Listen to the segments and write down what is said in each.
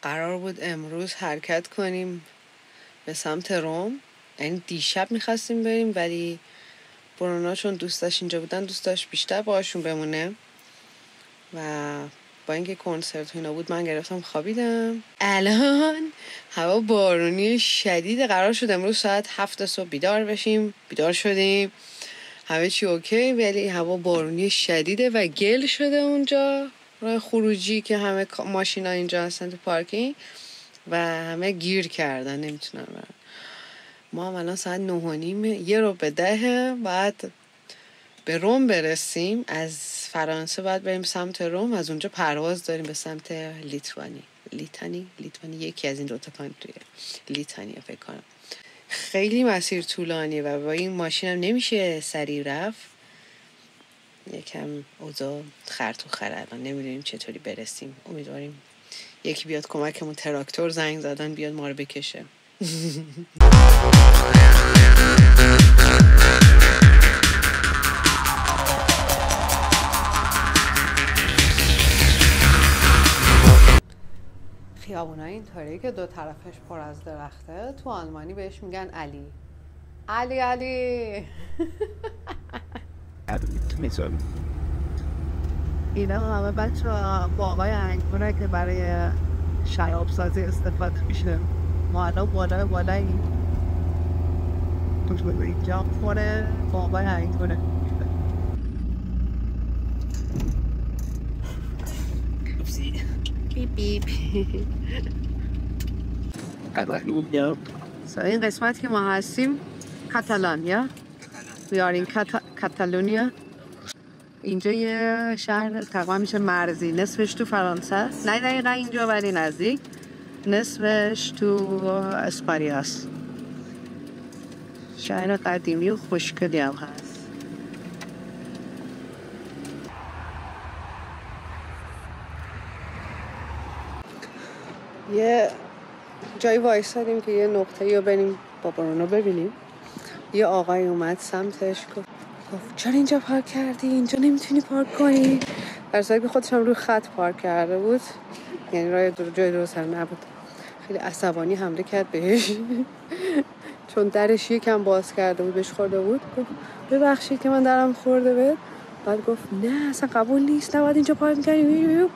قرار بود امروز حرکت کنیم به سمت روم. یعنی دیشب میخواستیم بریم ولی برونا چون دوست داشت اینجا بودن دوست داشت بیشتر باهاشون بمونه و با اینکه کنسرت و اینا بود من گرفتم خوابیدم. الان هوا بارونی شدید. قرار شد امروز ساعت 7 صبح بیدار بشیم. بیدار شدیم همه چی اوکی ولی هوا بارونی شدیده و گل شده اونجا راه خروجی که همه ماشینا اینجا هستن تو پارکینگ و همه گیر کردن نمیتونن برن. ما هم الان ساعت 9:30 یه رو به 10 بعد به روم برسیم. از فرانسه باید بریم سمت روم. از اونجا پرواز داریم به سمت لیتانی یکی از این دوتا کانتریه. لیتانیه فکر کنم. خیلی مسیر طولانی و با این ماشین هم نمیشه سریع رفت. یکم اوضاع خرط و خره. الان نمیدونیم چطوری برسیم. امیدواریم یکی بیاد کمکمون. تراکتور زنگ زدن بیاد ما رو بکشه. خیابونای اینطوری که دو طرفش پر از درخته. تو آلمانی بهش میگن علی. اینا همه بچه باقای انگوره که برای شراب سازی استفاده میشه. ما الان بالایی اینجا پر باقای انگوره. بیپ این قسمت که ما هستیم کاتالانیا. We are in Catalonia. اینجا یه شهر تقریبا میشه مرزی. نصفش تو فرانسه است. نه دقیقا اینجا ولی نزدیک. نصفش تو اسپانیا است. شهر قدیمی و خوشگلی هم هست. یه جایی وایسادیم که یه نقطه‌ای رو بریم با برونو ببینیم. یه آقای اومد سمتش گفت چرا اینجا پارک کردی؟ اینجا نمیتونی پارک کنی. در صورتی که خودش هم روی خط پارک کرده بود. یعنی راه جای درست هم نبود. خیلی عصبانی حمله کرد بهش. چون درش یکم باز کرده بود بهش خورده بود. گفت ببخشید که من درم خورده بود. بعد گفت نه اصلا قبول نیست نباید اینجا پارک کنی.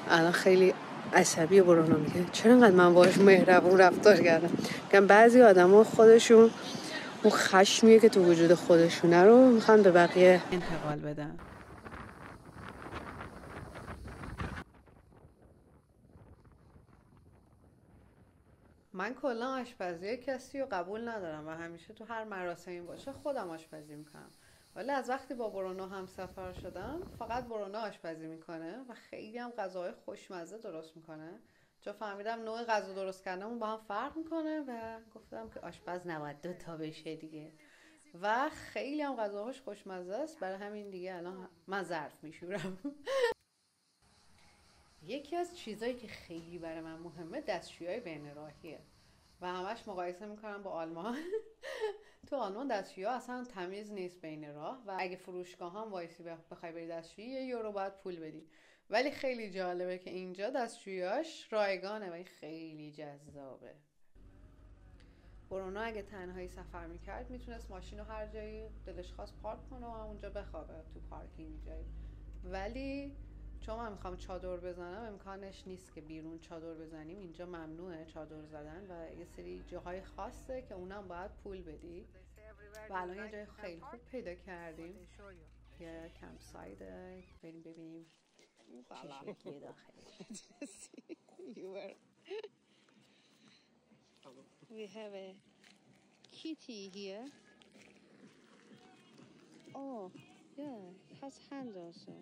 الان خیلی عصبی برونو میگه چرا انقدر من باهاش مهربون رفتار کردم. میگم بعضی آدما خودشون اون خشمیه که تو وجود خودشونه رو میخوان به بقیه انتقال بدن. من کلا آشپزی کسی رو قبول ندارم و همیشه تو هر مراسمی باشه خودم آشپزی میکنم. ولی از وقتی با برونو هم سفر شدم فقط برونو آشپزی میکنه و خیلی هم غذاهای خوشمزه درست میکنه. چون فهمیدم نوع غذا درست کردنمون با هم فرق میکنه و گفتم که آشپز نباید 2 تا بشه دیگه. و خیلی هم غذاهاش خوشمزه است. برای همین دیگه الان من ظرف میشورم. یکی از چیزایی که خیلی برای من مهمه دستشویی بین راهیه و همش مقایسه میکنم با آلمان. تو آلمان دستشویی ها اصلا تمیز نیست بین راه و اگه فروشگاه هم وایسی بخوای بری دستشویی 1 یورو باید پول بدی. ولی خیلی جالبه که اینجا دستشوییاش رایگانه و این خیلی جذابه. برونو اگه تنهایی سفر میکرد میتونست ماشین رو هر جایی دلش خواست پارک کنه و اونجا بخوابه تو پارکینگ جایی. ولی چون من میخوام چادر بزنم امکانش نیست که بیرون چادر بزنیم. اینجا ممنوعه چادر زدن و یه سری جاهای خاصه که اونم باید پول بدی. و الان یه جای خیلی خوب پیدا کردیم که کمپ سایده. بریم ببینیم چه شکلی داخلش. We have a kitty here. Oh, yeah, it has hands also.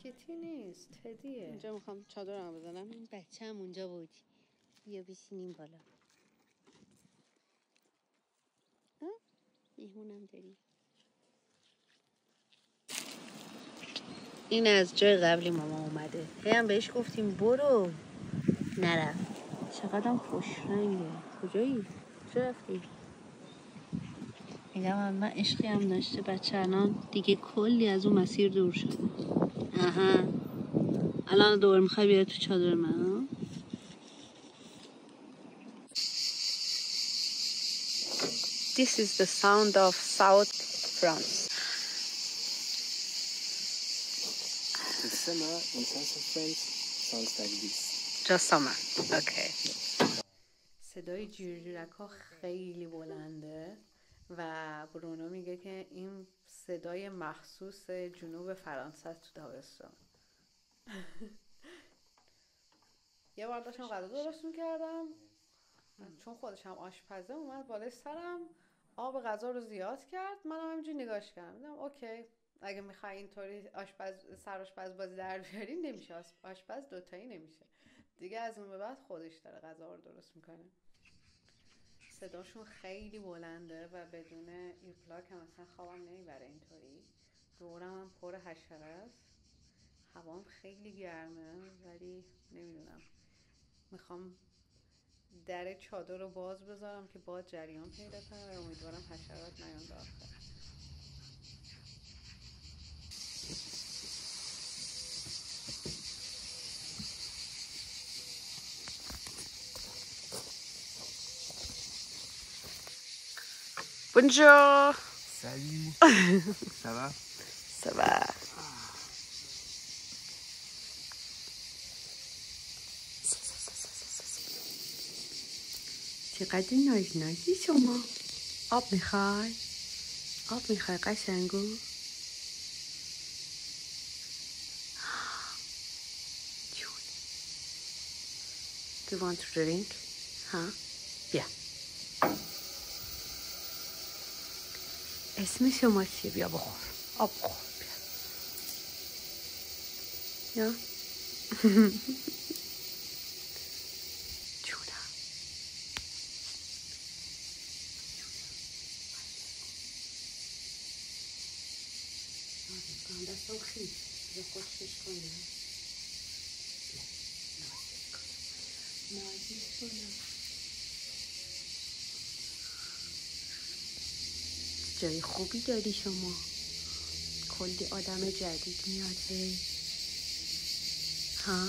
کیتی نیست، تدیه. اینجا میخوام چادرم بزنم. بچه هم اونجا بود. بیا بشینیم بالا. میهونم داری. این از جای قبلی ماما اومده. هم بهش گفتیم برو. نرفت. چقدرم خوش رنگه. کجایی؟ کجا رفتی؟ میگم من عشقی هم داشته بچه الان دیگه کلی از اون مسیر دور شده. الان دور میخوای بیای تو چادر من. This is the sound of South France. The summer in south of France sounds like this. Just summer. Okay. صدای جیرجیرک ها خیلی بلنده و برونو میگه که این صدای مخصوص جنوب فرانسه است تو تابستون. یه بار داشتم غذا درست میکردم چون خودش هم آشپزه، اومد بالای سرم آب غذا رو زیاد کرد، منم همینجوری نگاش کردم دیدم اوکی اگه میخوای اینطوری سرآشپز بازی در بیاری نمیشه، آشپز دوتایی نمیشه دیگه. از اون به بعد خودش داره غذا رو درست میکنه. صداشون خیلی بلنده و بدون ایرپلاک هم اصلا خوابم نمیبره. اینطوری دورم هم پر حشره است، هوام خیلی گرمه ولی نمیدونم، میخوام در چادر رو باز بذارم که باد جریان پیدا کنه و امیدوارم حشرات نیان داخل. Bonjour. Salut. Ça va? Ça va. چقدر نازنازی شما. آب میخوای؟ آب میخوای قشنگو؟ جون. Do you want to drink? ها؟ بیا. اسم شما چیه؟ بیا بخور. آب بخور. بیا. یا؟ دستم خیلی بذار خوشش کنم. نازش کنم. جای خوبی داری شما. کلی آدم جدید میاد. ها؟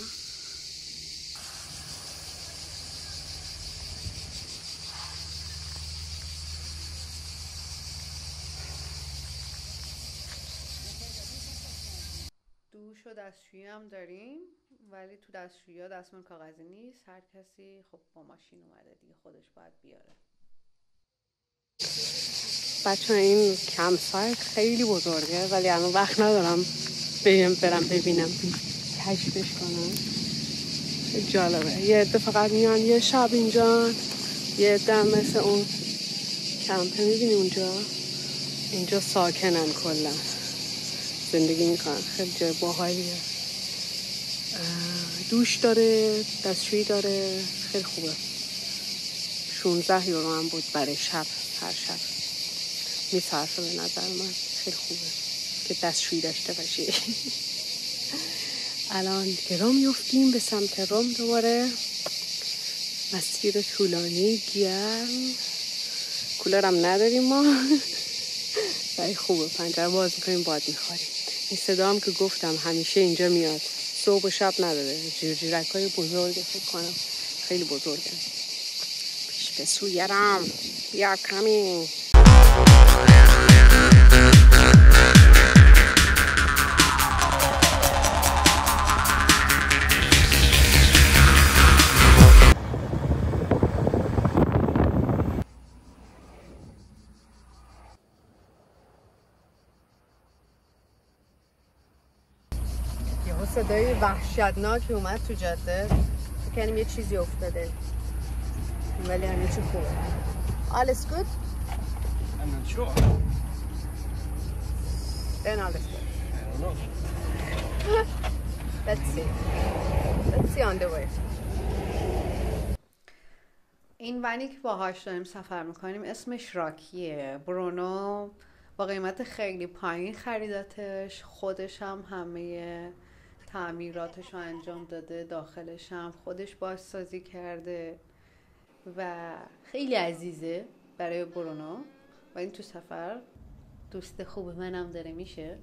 دوش و دستشویی هم داریم ولی تو دستشویی ها دستمال کاغذی نیست، هر کسی خب با ماشین اومده دیگه خودش باید بیاره. بچه این کمپ‌فایر خیلی بزرگه ولی الان وقت ندارم برم ببینم کشفش کنم. جالبه، یه عده فقط میان یه شب اینجا، یه عده مثل اون کمپه میبینی اینجا ساکنن، کلا زندگی میکنن. خیلی جای باحالیه، دوش داره، دستشویی داره، خیلی خوبه. 16 یورو هم بود برای شب، هر شب میصرفه به نظر من. خیلی خوبه که دستشویی داشته باشی. الان که راه میفتیم به سمت روم دوباره. مسیر طولانی گرم، کولرم نداریم ما ولی خوبه، پنجره باز میکنیم باد میخوریم. این صدا هم که گفتم همیشه اینجا میاد، صبح و شب نداره. جیرجیرکای بزرگه، فکر کنم خیلی بزرگه. پیش به سوی رام یا کمی. صدای وحشتناکی اومد تو جاده، فکر کنیم یه چیزی افتاده ولی همه چی خوبه. Alles gut? I'm not sure. Then alles good. I don't know. Let's see on the way. این ونی که باهاش داریم سفر میکنیم اسمش راکیه. برونو با قیمت خیلی پایین خریدتش، خودش هم همه تعمیراتش رو انجام داده، داخلش هم خودش بازسازی کرده و خیلی عزیزه برای برونو و این تو سفر دوست خوب منم داره میشه.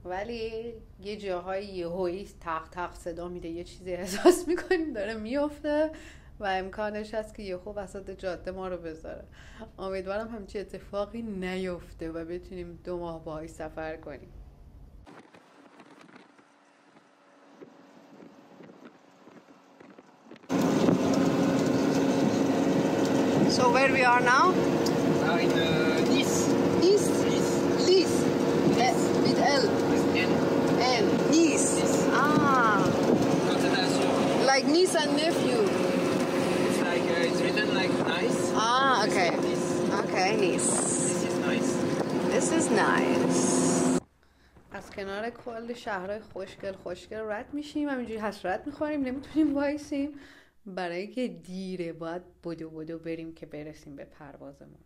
ولی یه جاهای یهویی تق تق صدا میده، یه چیزی احساس میکنیم داره میفته و امکانش هست که یهو وسط جاده ما رو بذاره. امیدوارم همچین اتفاقی نیفته و بتونیم 2 ماه باهاش سفر کنیم. So where we are now? Now in Nice. Nice. Nice. With L. With N. N. Nice. Ah. Côte d'Azur. Like niece and nephew. It's like it's written like nice. Ah, okay. This. Okay, nice. This is nice. This is nice. از کنار کل شهرهای خوشگل رد میشیم، همینجوری حسرت میخوریم، نمیتونیم وایسیم برای که دیره، باید بدو بریم که برسیم به پروازمون.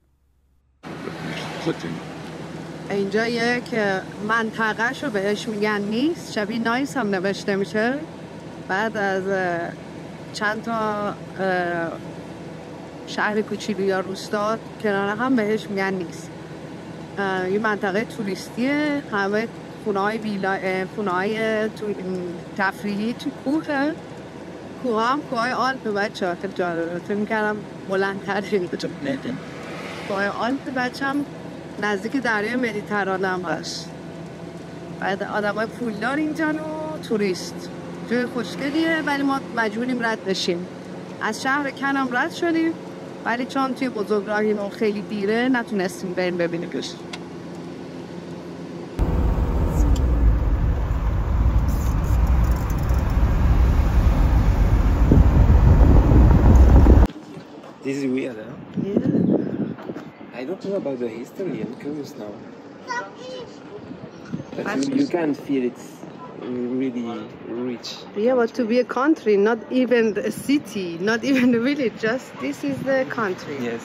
اینجا یک منطقه شو بهش میگن نیست، شبیه نایس هم نوشته میشه. بعد از چند تا شهر کوچیلو یا روستا کنار هم بهش میگن نیست. یه منطقه توریستیه، همه خونه‌های تفریحی تو کوه. کوه هم کوه‌های آلپ بچه‌ها، خیلی جالبه. فکر می‌کردم بلندتر اینجا. کوه‌های آلپ بچه‌م نزدیک دریای مدیترانه هم هست. بعد آدمای پولدار اینجان و توریست. جای خوشگلیه ولی ما مجبوریم رد بشیم. از شهر کن هم رد شدیم ولی چون توی بزرگراهی خیلی دیره نتونستیم بریم ببینیمش. This is weird, huh? Yeah. I don't know about the history. I'm curious now. But you can feel it's really rich. Yeah, but to be a country, not even a city, not even a village, just this is the country. Yes.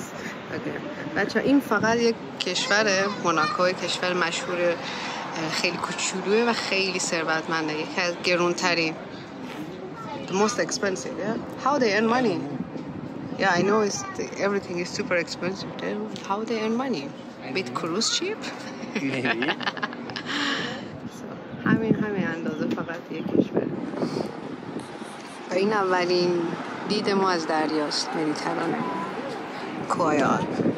Okay. بچه این فقط یک کشور موناکو، کشور مشهور خیلی کوچولوه و خیلی ثروتمنده، یکی از گرونترین. The most expensive, yeah? How they earn money? Yeah, I know everything is super expensive there. How they earn money? With cruise ship? Maybe. همین اندازه فقط یک کشور. و این اولین دید ما از دریاست، مدیترانه، کوه‌های آلپ.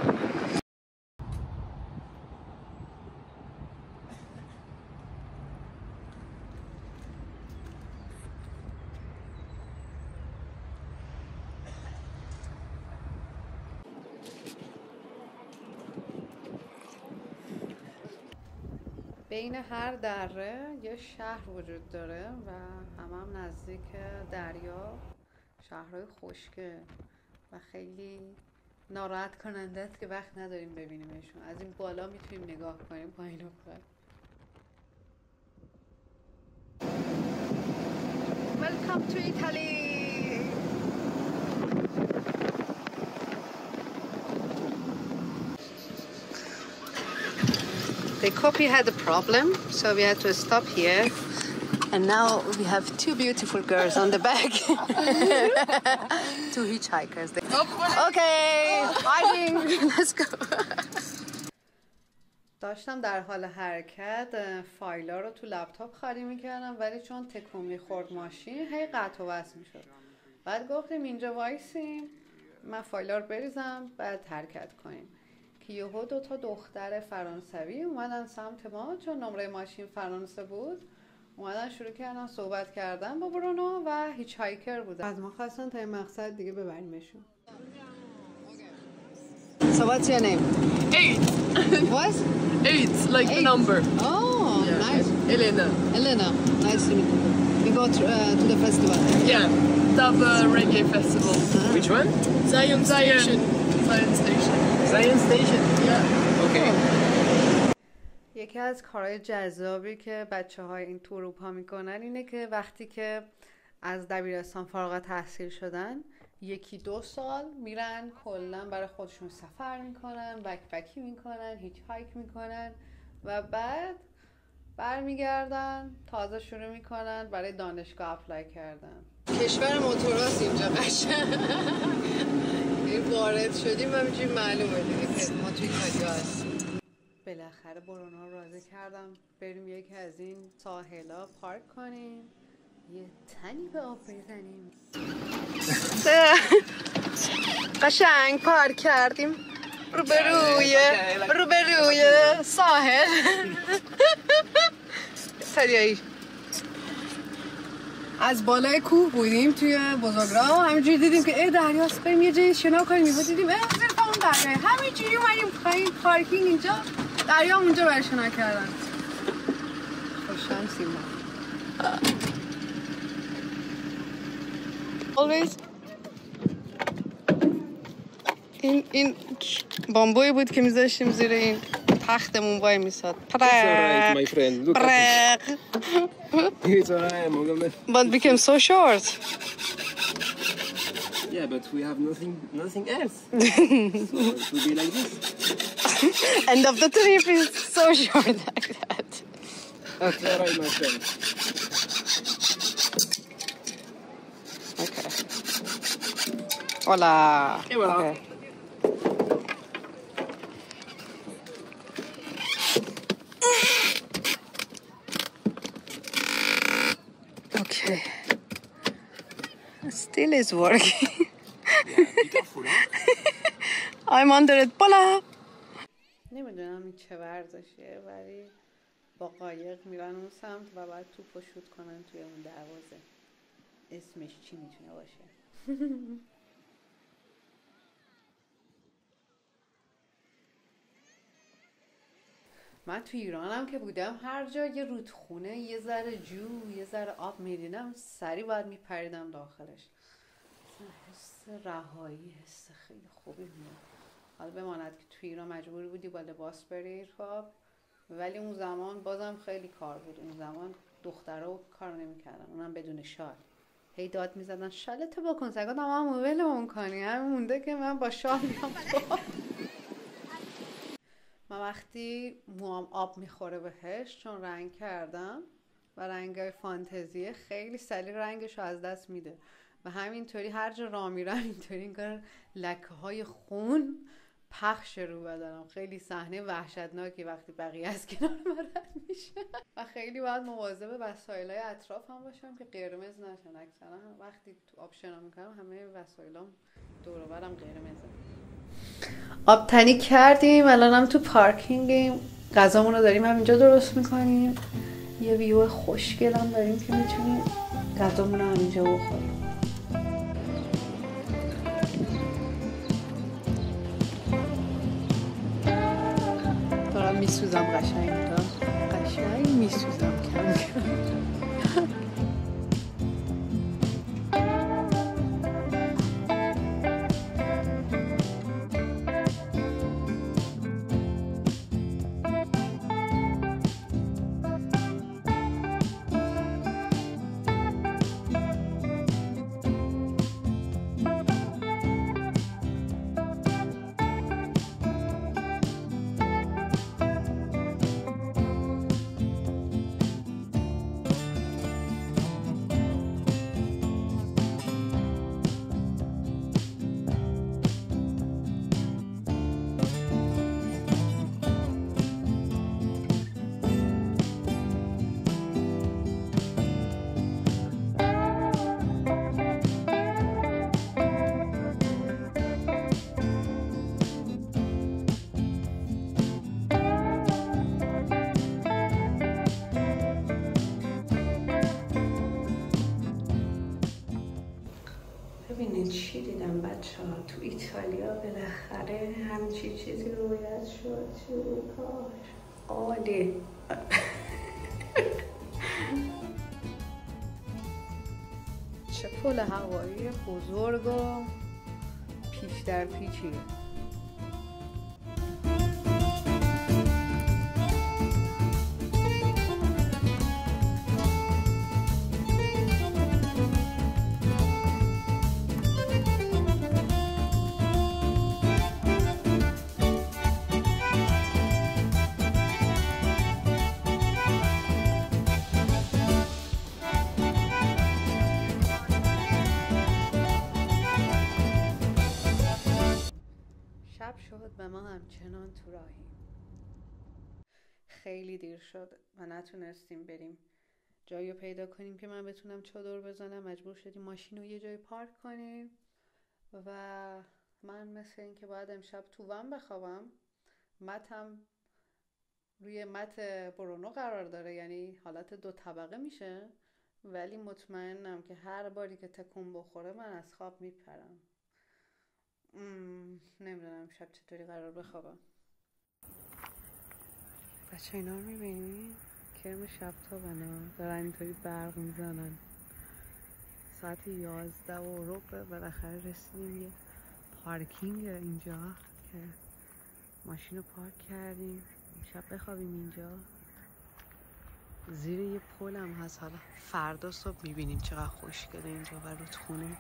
بین هر دره یه شهر وجود داره و هم نزدیک دریا، شهرهای خشکه و خیلی ناراحت کننده است که وقت نداریم ببینیمشون. از این بالا میتونیم نگاه کنیم، پایین رو فقط. Welcome to Italy. The copy had a problem, so we had to stop here. And now we have 2 beautiful girls on the back. 2 hitchhikers. Okay, hiding. Let's go. داشتم در حال حرکت فایل‌ها رو تو لپتاپ خالی می‌کردم، ولی چون تکون می‌خورد ماشین هی قطع و وصل می‌شد. بعد گفتیم اینجا وایسیم، من فایل‌ها رو بریزم بعد حرکت کنیم. که یهو 2 تا دختر فرانسوی اومدن سمت ما، چون نمره ماشین فرانسه بود. اومدن شروع کردن صحبت کردن با برونو و هیچ هایکر بودن. از ما خواستن تا این مقصد دیگه ببریمشون. So what's your name? 8. What? 8, like 8. The number. Oh, yeah. Nice. Elena. Nice to meet you. We go to the festival. Yeah, Dub Reggae Festival. Which one? Zion Station. Yeah. Okay. یکی از کارهای جذابی که بچه‌های این تو اروپا میکنن اینه که وقتی که از دبیرستان فارغ التحصیل شدن 1-2 سال میرن کلا برای خودشون سفر میکنن، بکپکی میکنن، هیچ هایک میکنن و بعد برمیگردن تازه شروع میکنن برای دانشگاه اپلای کردن. کشور موتوراست اینجا قشنگ. این وارد شدیم همینجوری معلومه دیگه که ما توی ایتالیا هستیم. بالاخره برونو رو راضی کردم بریم یکی از این ساحلا پارک کنیم، یه تنی به آب بزنیم. قشنگ پارک کردیم روبروی ساحل. سریعی از بالای کوه بودیم توی بزرگراه، همینجوری دیدیم که دریاست، بریم یه جایی شنا کنیم. دیدیم زیر پامون دریاه، همینجوری اومدیم پایین پارکینگ اینجا، دریا اونجا برای شنا کردن. خوششانسیم ما. always این بامبویی بود که میذاشتیم زیر این تختمون وای میساد. It's alright, my friend. Look at it. It's alright, Mohammed. But became so short. Yeah, but we have nothing else. So it will be like this. End of the trip is so short like that. It's alright, my friend. Okay. Hola. Et voilà. Okay. Okay. Still is working. I'm under it. بالا. نمیدونم این چه ورزشیه، ولی با قایق میرن اون سمت و بعد توپو شوت کنن توی اون دروازه. اسمش چی میتونه باشه؟ من تو ایرانم که بودم هر جا یه رودخونه، یه ذره جو، یه ذره آب میدیدم سریع باید میپریدم داخلش. حس رهایی، حس خیلی خوبی بود. حالا بماند که تو ایران مجبوری بودی با لباس بری خواب، ولی اون زمان بازم خیلی کار بود. اون زمان دخترها کار نمیکردن، اونم بدون شال. هی داد میزدن شالتو بکن. سگادم هم ولمون کنی، همین مونده که من با شال میام. من وقتی موام آب میخوره بهش، چون رنگ کردم و رنگای فانتزیه، خیلی سریع رنگشو از دست میده و همینطوری هر جا راه میرم اینطوری انگار لکه های خون پخش رو بدنم. خیلی صحنه وحشتناکی وقتی بقیه از کنار من رد میشه و خیلی باید مواظب وسایلای اطراف هم باشم که قرمز نشن. اکثرا وقتی تو آب شنا میکنم همه وسایلام دور و برم قرمزه. آب تنی کردیم، الانم تو پارکینگیم، غذامون رو داریم همینجا درست میکنیم. یه ویو خوشگلم داریم که میتونیم غذامون رو همینجا بخوریم. دارم میسوزم قشنگ میسوزم کم کم. ببینید چی دیدم بچه ها تو ایتالیا، بالاخره همچین چیزی رویت شد. کاش عالی. چه پل هوایی بزرگ و پیچ در پیچی. شب شد و ما همچنان تو راهیم. خیلی دیر شد و نتونستیم بریم جایی رو پیدا کنیم که من بتونم چادر بزنم. مجبور شدیم ماشین رو یه جای پارک کنیم و من مثل این که باید امشب تو ون بخوابم. متم روی مت برونو قرار داره، یعنی حالت 2 طبقه میشه، ولی مطمئنم که هر باری که تکون بخوره من از خواب میپرم. نمیدونم امشب چطوری قرار بخوابم. بچه اینا رو میبینی؟ کرم شب تا بنا دارن اینطوری برق میزنن. ساعت 11:15 بالاخره رسیدیم یه پارکینگ اینجا که ماشین رو پارک کردیم شب بخوابیم اینجا. زیر یه پل هم هست. حالا فردا صبح میبینیم چقدر خوشگله اینجا و رودخونه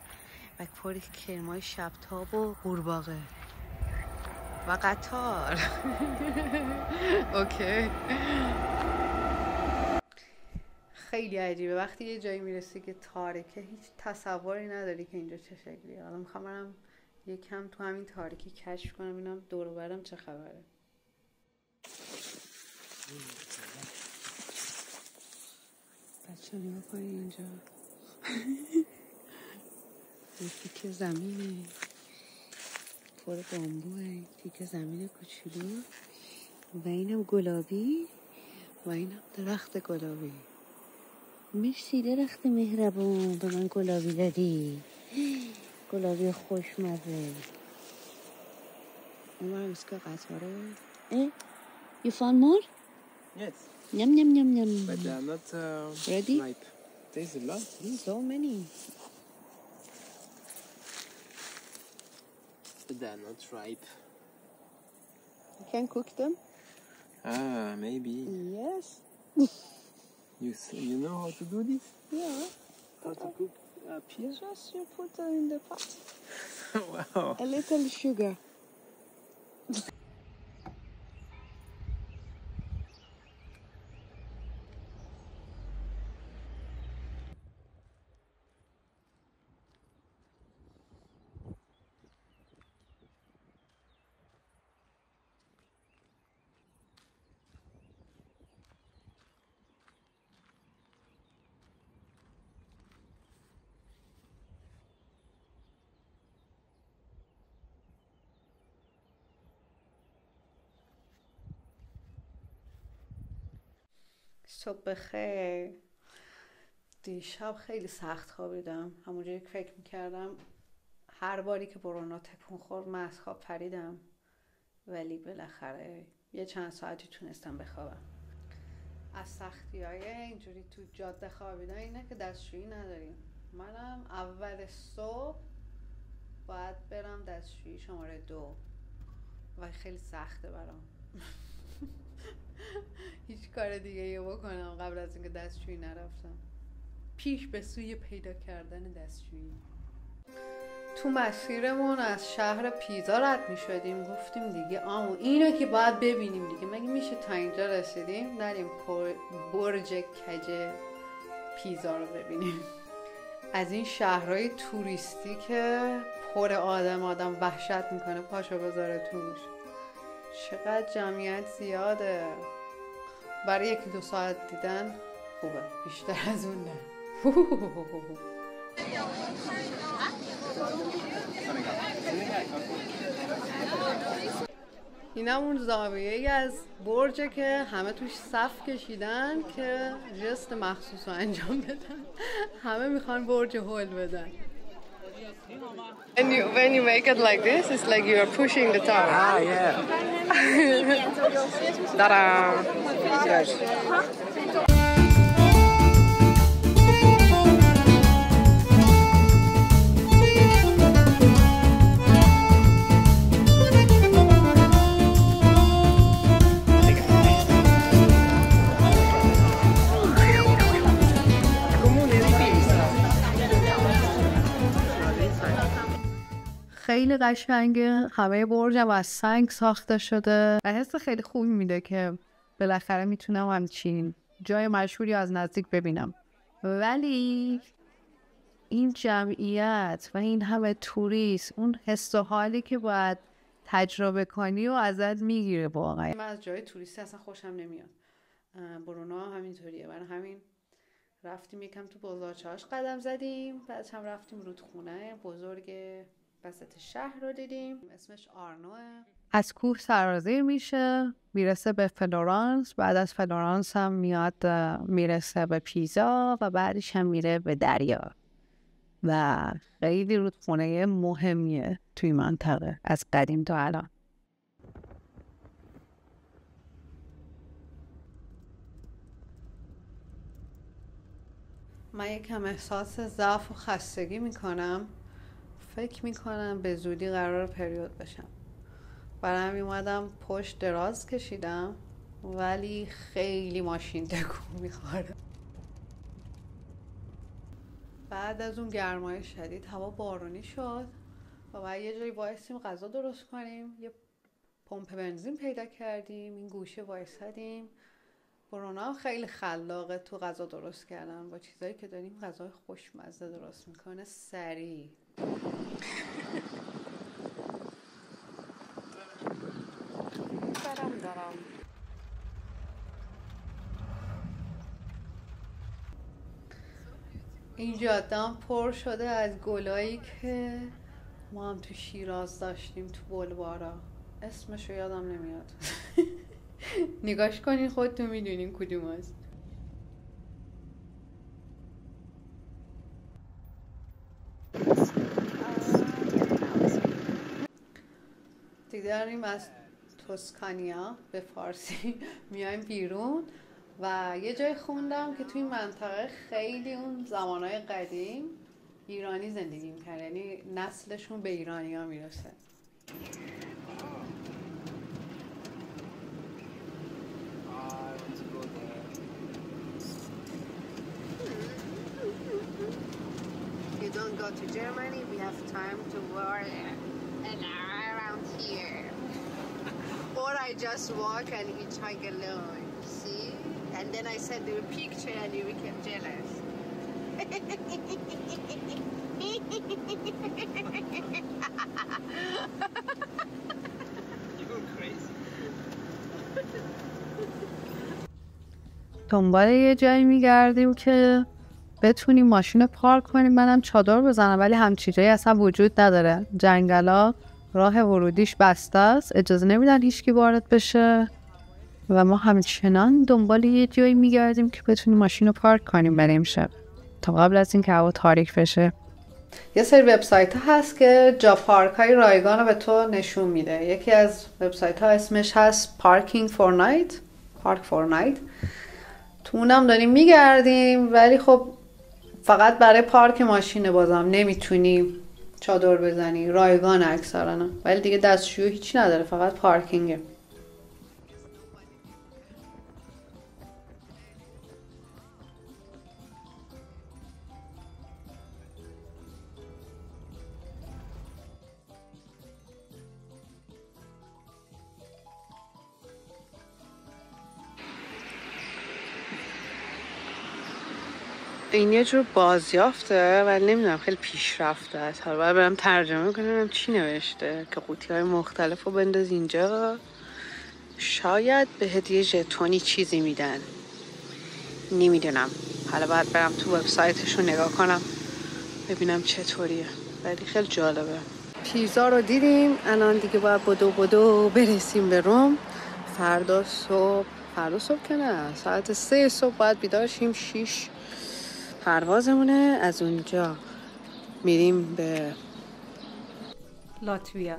و پر کرمای شبتاب و قورباغه و قطار. اوکی. خیلی عجیبه وقتی یه جایی میرسی که تاریکه، هیچ تصوری نداری که اینجا چه شکلیه. حالا میخوام برم یکم تو همین تاریکی کشف کنم ببینم دور و برم چه خبره. بچه نگاه کنی اینجا. یه تیکه زمینه پر بامبوه، تیکه زمین کوچولو و اینم گلابی و اینم درخت گلابی. مرسی درخت مهربون به من گلابی دادی، گلابی خوشمزه. اون برم اسکا قطاره. You found more? Yes. Yum yum yum yum. But they are not Ready? ripe. There's a lot. So many. But they are not ripe. You can cook them? Ah, maybe. Yes. You know how to do this? Yeah. How to cook peas? Just you put them in the pot. Wow. A little sugar. صبح بخیر. دیشب خیلی سخت خوابیدم، همونجوری که فکر میکردم. هر باری که برونا تکون خورد من از خواب پریدم، ولی بالاخره یه چند ساعتی تونستم بخوابم. از سختی های اینجوری تو جاده خوابیدن اینه که دستشویی نداریم. منم اول صبح باید برم دستشویی شماره 2 و خیلی سخته برام. هیچ کار دیگه یه بکنم قبل از اینکه دستشویی نرفتم. پیش به سوی پیدا کردن دستشویی. تو مسیرمون از شهر پیزا رد می شدیم، گفتیم دیگه اینو که باید ببینیم دیگه، مگه میشه تا اینجا رسیدیم نریم برج کج پیزا رو ببینیم. از این شهرهای توریستی که پر آدم وحشت میکنه پاشو بذاره توش. چقدر جمعیت زیاده. برای 1-2 ساعت دیدن خوبه، بیشتر از اون نه. این همون زاویه ای از برجه که همه توش صف کشیدن که جست مخصوص رو انجام بدن. همه میخوان برج هول بدن. When you make it like this, it's like you are pushing the tower. Ah, yeah. Ta-da! Yes. خیلی قشنگه. همه برج هم از سنگ ساخته شده و حس خیلی خوبی میده که بالاخره میتونم همچین جای مشهوری از نزدیک ببینم. ولی این جمعیت و این همه توریست، اون حس و حالی که باید تجربه کنی و ازت میگیره واقعا. من از جای توریستی اصلا خوشم نمیاد. برونا همینطوریه. برای همین رفتیم یکم تو بازارچه‌هاش قدم زدیم، بعد هم رفتیم رودخونه بزرگ وسط شهر رو دیدیم. اسمش آرنوه. از کوه سرازیر میشه، میرسه به فلورانس. بعد از فلورانس هم میاد میرسه به پیزا و بعدش هم میره به دریا و خیلی رودخونه مهمیه توی منطقه از قدیم تا الان. من یکم احساس ضعف و خستگی میکنم. فکر میکنم به زودی قرار پریود بشم. برای همین اومدم پشت دراز کشیدم، ولی خیلی ماشین تکون میخوره. بعد از اون گرمای شدید هوا بارونی شد و بعد یه جایی وایسیم غذا درست کنیم. یه پمپ بنزین پیدا کردیم، این گوشه وایسادیم. برونا خیلی خلاقه تو غذا درست کردن. با چیزایی که داریم غذای خوشمزه درست میکنه سریع. دارم این جاده هم پر شده از گلایی که ما هم تو شیراز داشتیم، تو بلوارا. اسمشو یادم نمیاد. نگاش کنین خودتون میدونین کدوم هست. دیگه داریم از توسکانیا به فارسی میایم بیرون و یه جای خوندم که توی منطقه خیلی اون زمانهای قدیم ایرانی زندگی میکرد، یعنی نسلشون به ایرانی ها میرسه. You don't go to Germany, we have time to work an hour around here. Or I just walk and hitchhike alone, see? And then I send you a picture and you become jealous. You're crazy. دنبال یه جایی میگردیم که بتونیم ماشین پارک کنیم، منم چادر بزنم، ولی همچین جایی اصلا وجود نداره. جنگلا راه ورودیش بسته است، اجازه نمیدن هیچکی وارد بشه و ما همچنان دنبال یه جایی میگردیم که بتونیم ماشین رو پارک کنیم برای امشب تا قبل از این که هوا تاریک بشه. یه سری وبسایت ها هست که جا پارک های رایگان رو به تو نشون میده. یکی از وبسایت ها اسمش هست Parking for Night، Park for Night. تو اونم داریم میگردیم، ولی خب فقط برای پارک ماشینه، بازم نمیتونی چادر بزنی. رایگان اکثرا، ولی دیگه دستشویی هیچی نداره، فقط پارکینگه. این یه جور بازیافته ولی نمیدونم خیلی پیشرفته است. حالا باید برم ترجمه کنم چی نوشته که قوطی های مختلف رو بنداز اینجا، شاید بهت یه ژتونی چیزی میدن، نمیدونم. حالا باید برم تو وبسایتشون نگاه کنم ببینم چطوریه، ولی خیلی جالبه. پیزا رو دیدیم، الان دیگه باید بدو برسیم به روم. فردا صبح که نه، ساعت 3 صبح باید بیدار شیم. 6 پروازمونه. از اونجا میریم به لاتویا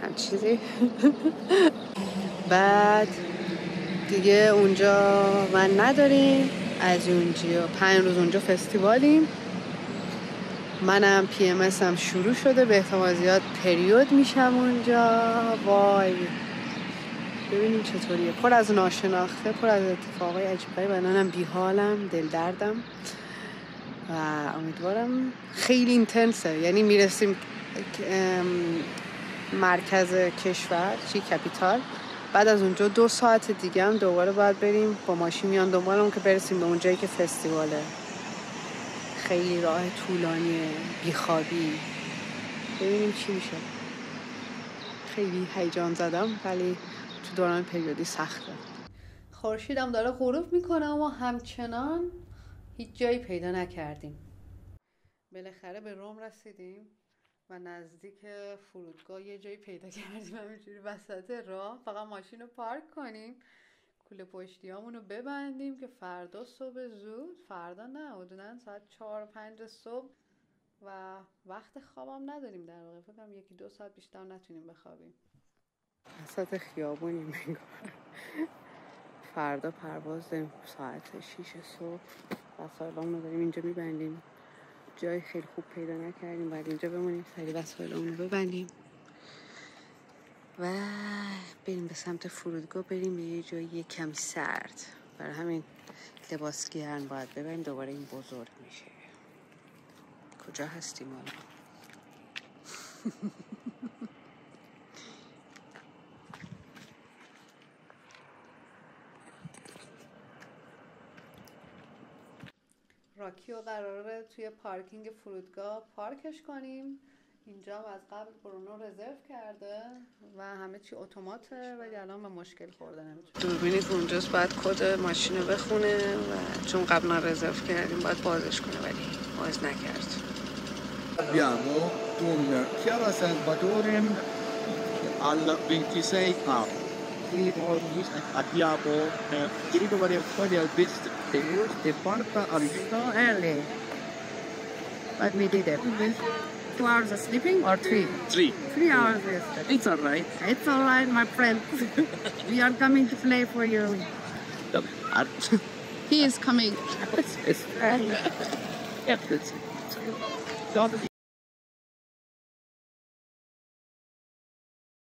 هم چیزی. بعد دیگه اونجا من نداریم. از اونجا 5 روز اونجا فستیوالیم. منم PMS هم شروع شده، به احتمال زیاد پریود میشم اونجا. وای ببینیم چطوریه، پر از ناشناخته، پر از اتفاقای عجیبه. منم بیحالم، دل دردم و امیدوارم خیلی اینتنسه. یعنی میرسیم مرکز کشور، کپیتال، بعد از اونجا 2 ساعت دیگه هم دوباره باید بریم با ماشین میان دنبالمون که برسیم به اون جایی که فستیواله. خیلی راه طولانیه، بیخوابی. ببینیم چی میشه. خیلی هیجان زدم، ولی تو دوران پریودی سخته. خورشیدم داره غروب میکنه اما همچنان هیچ جایی پیدا نکردیم. بالاخره به روم رسیدیم. و نزدیک فرودگاه یه جایی پیدا کردیم همینجوری وسط راه، فقط ماشین رو پارک کنیم، کوله پشتیامون رو ببندیم که فردا صبح زود، فردا نه حدوداً ساعت 4-5 صبح و وقت خوابم نداریم، در واقع فکر کنم 1-2 ساعت بیشتر نتونیم بخوابیم. وسط خیابونیم انگار. فردا پرواز داریم ساعت 6 صبح، وسایلامون رو داریم اینجا میبندیم. جای خیلی خوب پیدا نکردیم، باید اینجا بمونیم، سری وسایلامون رو ببندیم و بریم به سمت فرودگاه، بریم به یه جایی کمی سرد. برای همین لباس گرم باید ببریم، دوباره این بزرگ میشه. کجا هستیم حالا؟ راکی رو قراره توی پارکینگ فرودگاه پارکش کنیم. اینجا از قبل برونو رزرو کرده و همه چی اتوماته، ولی الان به مشکل خورده نمیتونه. دوربینی که اونجاست باید کد ماشین رو بخونه و چون قبلا رزرو کردیم باید بازش کنه، ولی باز نکرد. Abbiamo un Chiara Salvatore al 26 aprile. Abbiamo diritto variazioni al best e porta al So early. But we did it. 2 hours of sleeping or 3? 3. 3 hours yesterday. It's alright. It's all right, my friend. We are coming to play for you. He is coming. It's